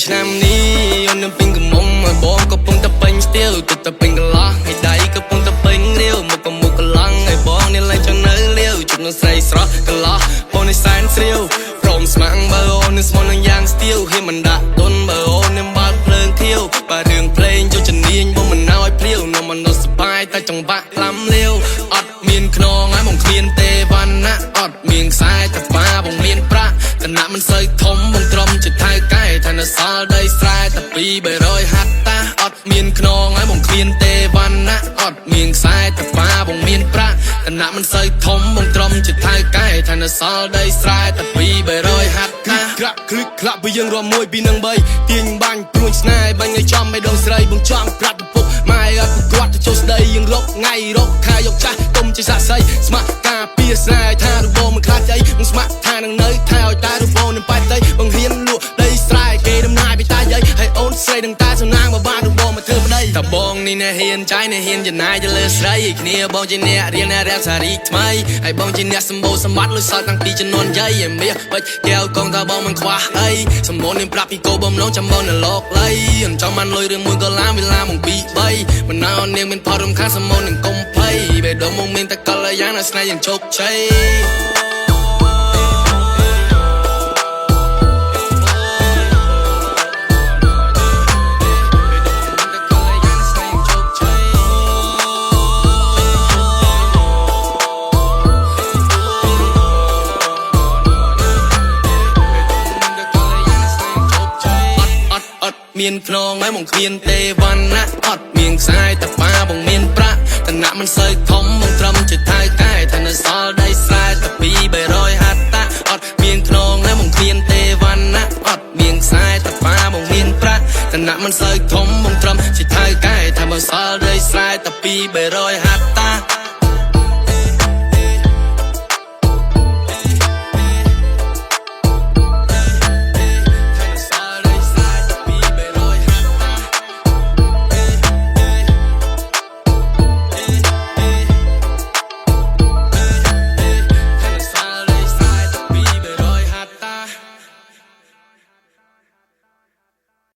ឆ្នាំនេះអូននឹងពេញកំមុំឲ្យបងក៏ពងតែពេញស្ទៀវទឹកតែពេញកន្លោះឲ្យដៃក៏ពងតែពេញរាវមុខក៏មុខកន្លងឲ្យបងនេះឡើងចង់នៅលាវជុំនឹងស្រីស្រស់កន្លោះបងនេះសែនស្រាវព្រមស្មាំងបើអូននឹងស្មោះនឹងយ៉ាងស្ទៀវហ៊ានមិនដាក់ទុនបើអូននឹងបើកភ្លើងធៀវបើរឿងភ្លេងចូលជំនាញបងមិនណោឲ្យព្រាវនំមិនសប្បាយតែចង្វាក់ក្លាំលាវអត់មានខ្នងហើយបងគ្មានទេវណ្ណៈអត់មានខ្សែតែប៉ាបងមានប្រាក់គណៈមិនសូវធំបងត្រឹមជាថៅកែថានៅសល់ដីស្រែតែ200ហាត់តាអត់មានខ្នងហើយបងគ្មានទេវណ្ណៈអត់មានខ្សែតែប៉ាបងមានប្រាក់គណៈមិនសូវធំបងត្រឹមជាថៅកែថានៅសល់ដីស្រែតែ200ហាត់តាក្រាក់គ្លឹកខ្លះពីយើងរាប់1 2 3ទាញបាញ់ព្រួញស្នេហ៍បាញ់ឲ្យចំឲ្យដងស្រីបងចង់ប្រាប់ពុកម៉ែអត់ប្រកួតទៅចូលស្ដីយើងរកថ្ងៃរកខែយកចាស់ទុំជាសាស័យស្ម័គ្រការពារស្នេហ៍ថារូបមិនខ្លាចអីបងស្ម័គ្រថានឹងនៅថែឲ្យតែរូបនឹងបែកដីបងហ៊ានលក់ដីស្រែគេដំណាយពីតាយាយហើយអូនស្រីនឹងតែសំណាងមកបានរូបមកធ្វើប្តីតបងនេះណែហ៊ានចៃណែហ៊ានចំណាយទៅលើស្រីគ្នាបងជាអ្នករៀនរ៉ាប់សារីថ្មីហើយបងជាអ្នកសម្បូរសម្បត្តិលុយសល់តាំងពីជំនាន់យាយឯមាសបិចកែវកងថាបងមិនខ្វះអីសម្បូរនឹងប្រាប់ពីគោបំណងចាំបងនៅលោកលៃអញ្ចឹងបានលុយរឿងមួយក៏ឡាមវាឡាមក2 3មិនណៅនាងមានផលរំខានសម្បូរនឹងកុំភ័យបេះដូងមកមានតែកលយ៉ាងណាស្នេហ៍យ៉ាងជោគជ័យមានខ្នងហើយមកគ្មានទេវណ្ណៈអត់មានខ្សែតែប៉ាបងមានប្រាក់ឋានៈមិនសូវធំបងត្រឹមជាថៅកែថានៅសល់ដីស្រែតែ200ហាត់តាអត់មានខ្នងហើយមកគ្មានទេវណ្ណៈអត់មានខ្សែតែប៉ាបងមានប្រាក់ឋានៈមិនសូវធំបងត្រឹមជាថៅកែថាបើសល់ដីស្រែតែ200ហាត់តា